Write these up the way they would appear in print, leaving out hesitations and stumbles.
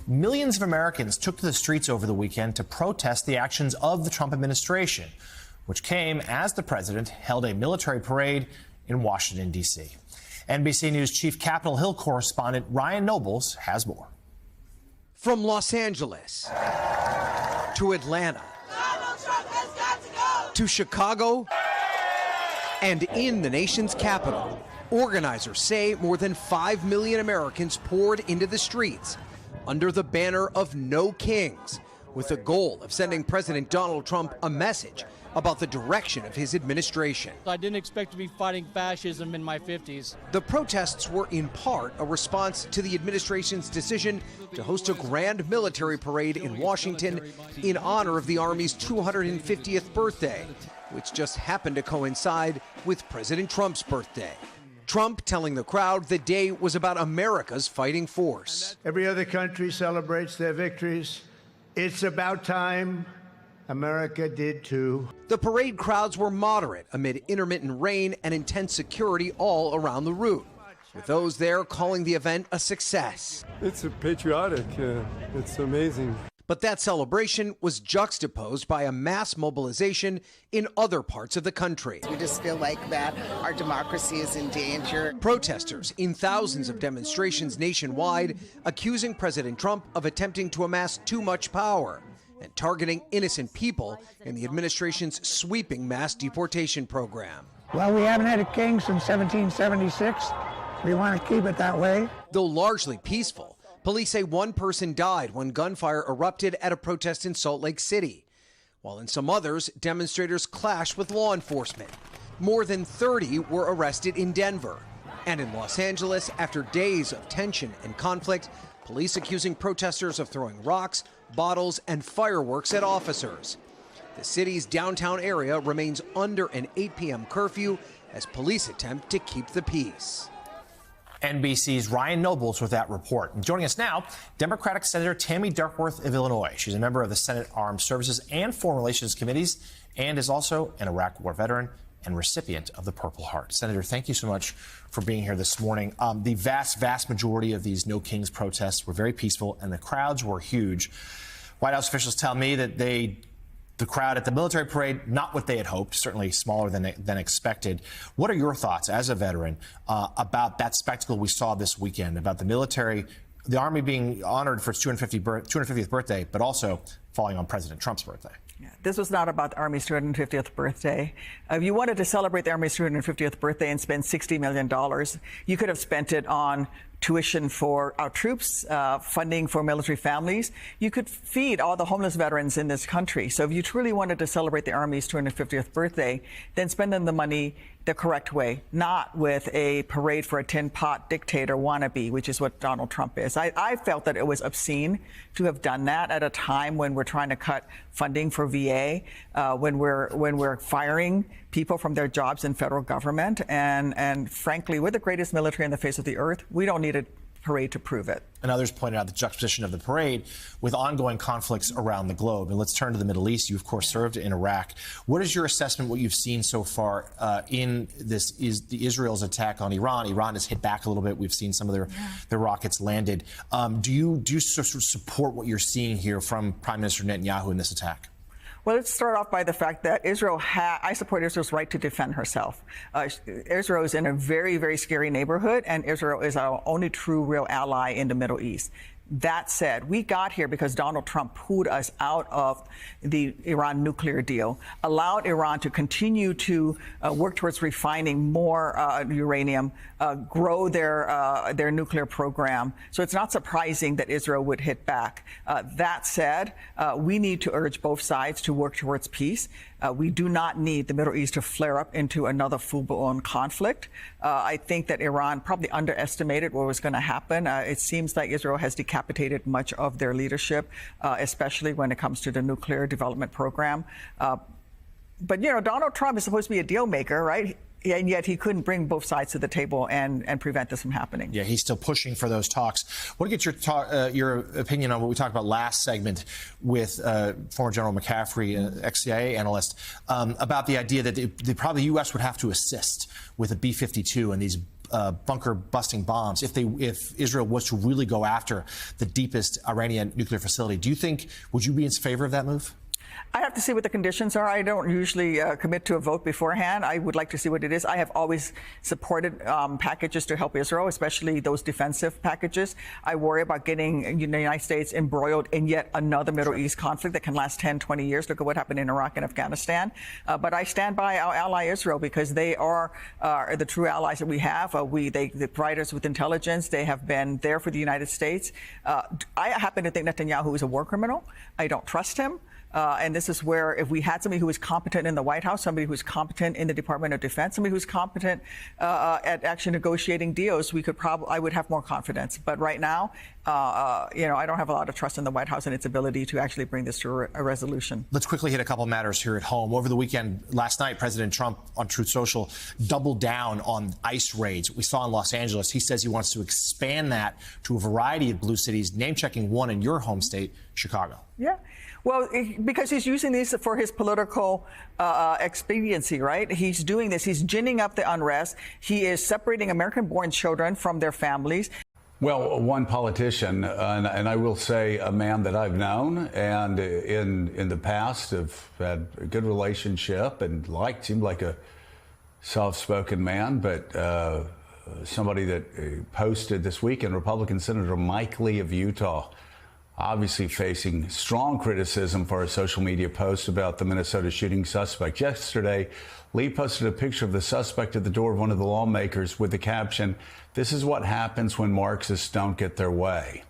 Millions of Americans took to the streets over the weekend to protest the actions of the Trump administration, which came as the president held a military parade in Washington, D.C. NBC News Chief Capitol Hill correspondent Ryan Nobles has more. From Los Angeles to Atlanta to Chicago and in the nation's capital, organizers say more than 5 million Americans poured into the streets under the banner of No Kings, with the goal of sending President Donald Trump a message about the direction of his administration. I didn't expect to be fighting fascism in my 50s. The protests were in part a response to the administration's decision to host a grand military parade in Washington in honor of the Army's 250th birthday, which just happened to coincide with President Trump's birthday. Trump telling the crowd the day was about America's fighting force. Every other country celebrates their victories. It's about time America did too. The parade crowds were moderate amid intermittent rain and intense security all around the route, with those there calling the event a success. It's patriotic. It's amazing. But that celebration was juxtaposed by a mass mobilization in other parts of the country. We just feel like that our democracy is in danger. Protesters in thousands of demonstrations nationwide accusing President Trump of attempting to amass too much power and targeting innocent people in the administration's sweeping mass deportation program. Well, we haven't had a king since 1776. We want to keep it that way. Though largely peaceful, police say one person died when gunfire erupted at a protest in Salt Lake City, while in some others, demonstrators clashed with law enforcement. More than 30 were arrested in Denver. And in Los Angeles, after days of tension and conflict, police accusing protesters of throwing rocks, bottles, and fireworks at officers. The city's downtown area remains under an 8 p.m. curfew as police attempt to keep the peace. NBC's Ryan Nobles with that report. And joining us now, Democratic Senator Tammy Duckworth of Illinois. She's a member of the Senate Armed Services and Foreign Relations Committees and is also an Iraq War veteran and recipient of the Purple Heart. Senator, thank you so much for being here this morning. The vast majority of these No Kings protests were very peaceful and the crowds were huge. White House officials tell me that the crowd at the military parade, not what they had hoped, certainly smaller than expected. What are your thoughts as a veteran about that spectacle we saw this weekend, about the Army being honored for its 250th birthday, but also falling on President Trump's birthday? Yeah, this was not about the Army's 250th birthday. If you wanted to celebrate the Army's 250th birthday and spend $60 million, you could have spent it on tuition for our troops, funding for military families. You could feed all the homeless veterans in this country. So if you truly wanted to celebrate the Army's 250th birthday, then spend the money the correct way, not with a parade for a tin-pot dictator wannabe, which is what Donald Trump is. I felt that it was obscene to have done that at a time when we're trying to cut funding for VA, when we're firing people from their jobs in federal government. And frankly, we're the greatest military on the face of the earth. We don't need a parade to prove it. And others pointed out the juxtaposition of the parade with ongoing conflicts around the globe. And let's turn to the Middle East. You, of course, served in Iraq. What is your assessment, what you've seen so far in Israel's attack on Iran? Iran has hit back a little bit. We've seen some of their rockets landed. Do you sort of support what you're seeing here from Prime Minister Netanyahu in this attack? Well, let's start off by the fact that I support Israel's right to defend herself. Israel is in a very, very scary neighborhood, and Israel is our only true, real ally in the Middle East. That said, we got here because Donald Trump pulled us out of the Iran nuclear deal, allowed Iran to continue to work towards refining more uranium, grow their nuclear program. So it's not surprising that Israel would hit back. That said, we need to urge both sides to work towards peace. We do not need the Middle East to flare up into another full-blown conflict. I think that Iran probably underestimated what was going to happen. It seems like Israel has decapitated much of their leadership, especially when it comes to the nuclear development program. But, you know, Donald Trump is supposed to be a deal maker, right? And yet he couldn't bring both sides to the table and prevent this from happening. Yeah, he's still pushing for those talks. I want to get your opinion on what we talked about last segment with former General McCaffrey, ex-CIA analyst, about the idea that the U.S. would have to assist with a B-52 and these bunker busting bombs if Israel was to really go after the deepest Iranian nuclear facility. Would you be in favor of that move? I have to see what the conditions are. I don't usually commit to a vote beforehand. I would like to see what it is. I have always supported packages to help Israel, especially those defensive packages. I worry about getting the United States embroiled in yet another Middle East conflict that can last 10, 20 years. Look at what happened in Iraq and Afghanistan. But I stand by our ally Israel because they are the true allies that we have. They provide us with intelligence. They have been there for the United States. I happen to think Netanyahu is a war criminal. I don't trust him. And this is where if we had somebody who was competent in the White House, somebody who's competent in the Department of Defense, somebody who's competent at actually negotiating deals, I would have more confidence. But right now, I don't have a lot of trust in the White House and its ability to actually bring this to a resolution. Let's quickly hit a couple matters here at home. Over the weekend, last night, President Trump on Truth Social doubled down on ICE raids we saw in Los Angeles. He says he wants to expand that to a variety of blue cities, name-checking one in your home state, Chicago. Yeah. Well, because he's using these for his political expediency, right? He's doing this. He's ginning up the unrest. He is separating American-born children from their families. Well, one politician, and I will say a man that I've known and in the past have had a good relationship and seemed like a soft-spoken man, but somebody that posted this weekend, Republican Senator Mike Lee of Utah, obviously facing strong criticism for a social media post about the Minnesota shooting suspect. Yesterday, Lee posted a picture of the suspect at the door of one of the lawmakers with the caption, "This is what happens when Marxists don't get their way."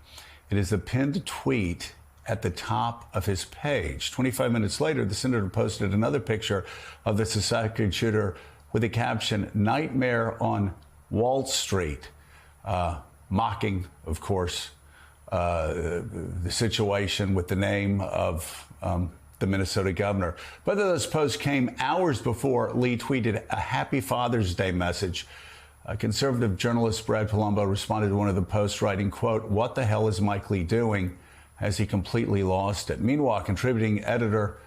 It is a pinned tweet at the top of his page. 25 minutes later, the senator posted another picture of the suspected shooter with the caption, "Nightmare on Wall Street," mocking, of course, the situation with the name of the Minnesota governor. Both of those posts came hours before Lee tweeted a Happy Father's Day message. Conservative journalist Brad Palumbo responded to one of the posts writing, quote, "What the hell is Mike Lee doing? Has he completely lost it?" Meanwhile, contributing editor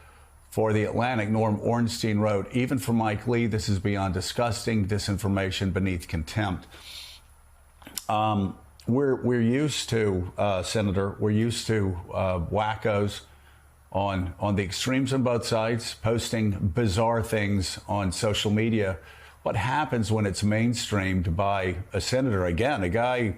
for The Atlantic, Norm Ornstein wrote, "Even for Mike Lee, this is beyond disgusting, disinformation beneath contempt." We're used to, Senator, we're used to wackos on the extremes on both sides, posting bizarre things on social media. What happens when it's mainstreamed by a senator? Again, a guy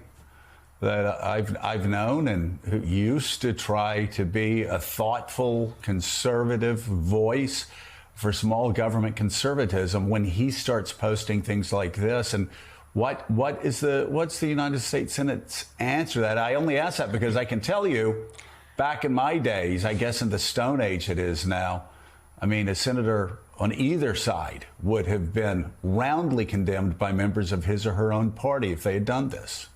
that I've known and who used to try to be a thoughtful, conservative voice for small government conservatism, when he starts posting things like this. And what's the United States Senate's answer to that? I only ask that because I can tell you, back in my days, I guess in the Stone Age it is now, I mean, a senator on either side would have been roundly condemned by members of his or her own party if they had done this.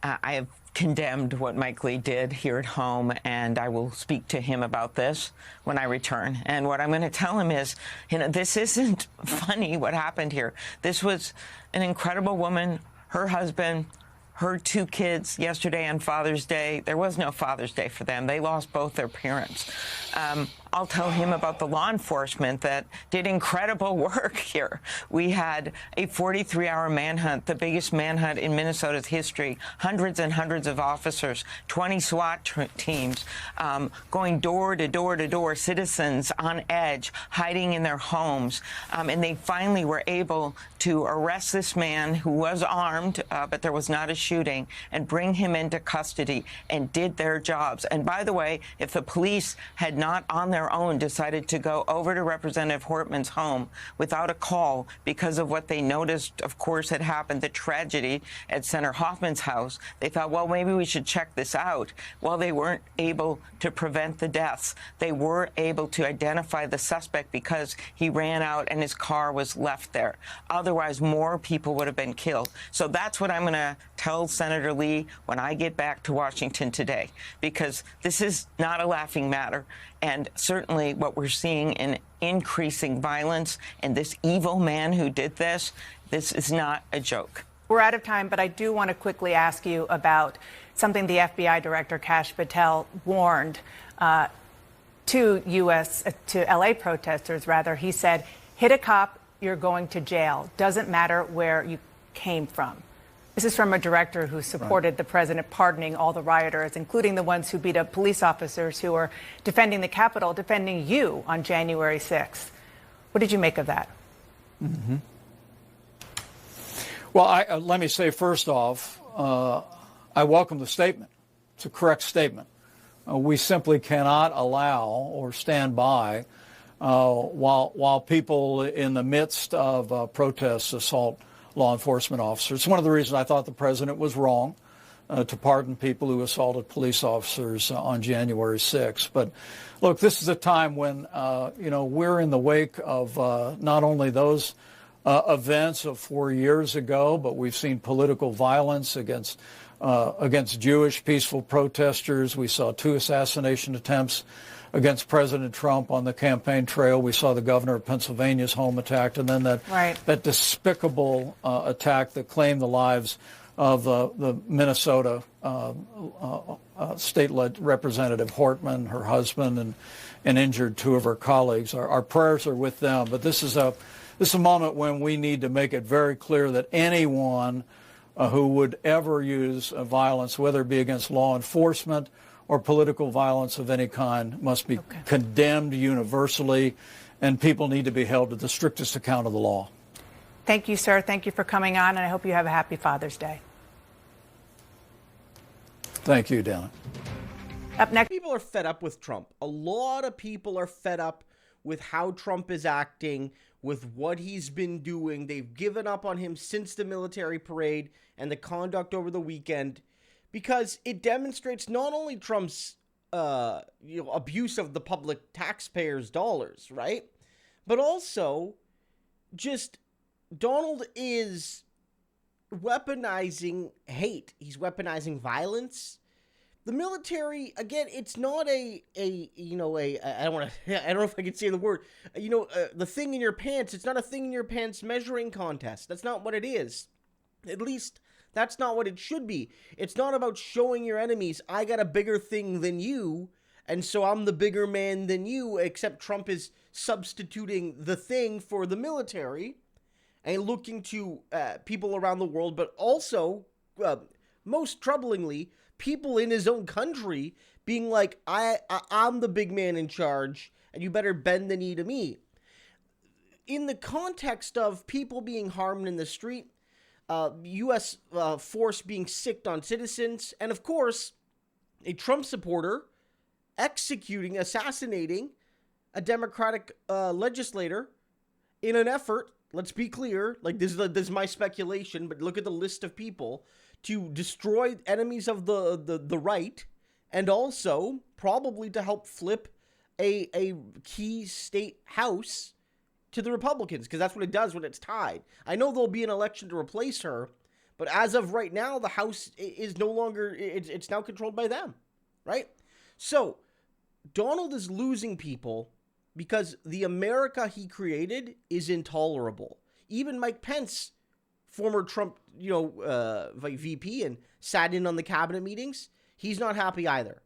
I have condemned what Mike Lee did here at home, and I will speak to him about this when I return. And what I'm going to tell him is, this isn't funny what happened here. This was an incredible woman, her husband, her two kids yesterday on Father's Day. There was no Father's Day for them. They lost both their parents. I'll tell him about the law enforcement that did incredible work here. We had a 43-hour manhunt, the biggest manhunt in Minnesota's history, hundreds and hundreds of officers, 20 SWAT teams, going door to door to door, citizens on edge, hiding in their homes. And they finally were able to arrest this man who was armed, but there was not a shooting, and bring him into custody, and did their jobs. And by the way, if the police had not on their own decided to go over to Representative Hortman's home without a call because of what they noticed, of course, had happened, the tragedy at Senator Hoffman's house, they thought, well, maybe we should check this out. Well, they weren't able to prevent the deaths. They were able to identify the suspect because he ran out and his car was left there. Otherwise, more people would have been killed. So that's what I'm going to tell Senator Lee when I get back to Washington today, because this is not a laughing matter. And certainly what we're seeing in increasing violence and this evil man who did this is not a joke. We're out of time, but I do want to quickly ask you about something the FBI Director Kash Patel warned to LA protesters, rather. He said, hit a cop, you're going to jail. Doesn't matter where you came from. This is from a director who supported the president pardoning all the rioters, including the ones who beat up police officers who were defending the Capitol, defending you on January 6th. What did you make of that? Mm-hmm. Well, let me say first off, I welcome the statement. It's a correct statement. We simply cannot allow or stand by while people in the midst of protests assault law enforcement officers. It's one of the reasons I thought the president was wrong to pardon people who assaulted police officers on January 6th. But look, this is a time when, we're in the wake of not only those events of 4 years ago, but we've seen political violence against Jewish peaceful protesters. We saw 2 assassination attempts against President Trump on the campaign trail. We saw the governor of Pennsylvania's home attacked, and then that despicable attack that claimed the lives of the Minnesota state representative Hortman, her husband, and injured 2 of her colleagues. Our prayers are with them, but this is a moment when we need to make it very clear that anyone who would ever use violence, whether it be against law enforcement or political violence of any kind, must be condemned universally, and people need to be held to the strictest account of the law. Thank you, sir. Thank you for coming on, and I hope you have a happy Father's Day. Thank you, Dana. Up next. People are fed up with Trump. A lot of people are fed up with how Trump is acting, with what he's been doing. They've given up on him since the military parade and the conduct over the weekend, because it demonstrates not only Trump's abuse of the public taxpayers' dollars, right? But also just Donald is weaponizing hate. He's weaponizing violence. The military, again, it's not I don't know if I can say the word, the thing in your pants. It's not a thing in your pants measuring contest. That's not what it is. At least that's not what it should be. It's not about showing your enemies, I got a bigger thing than you, and so I'm the bigger man than you, except Trump is substituting the thing for the military and looking to people around the world, but also, most troublingly, people in his own country being like, I'm the big man in charge, and you better bend the knee to me. In the context of people being harmed in the street, U.S. force being sicked on citizens, and of course, a Trump supporter assassinating a Democratic legislator in an effort, let's be clear, like this is my speculation, but look at the list of people, to destroy enemies of the right, and also probably to help flip a key state house to the Republicans, because that's what it does when it's tied. I know there'll be an election to replace her, but as of right now, the House is no longer, it's now controlled by them, right? So Donald is losing people because the America he created is intolerable. Even Mike Pence, former Trump, VP, and sat in on the cabinet meetings, he's not happy either.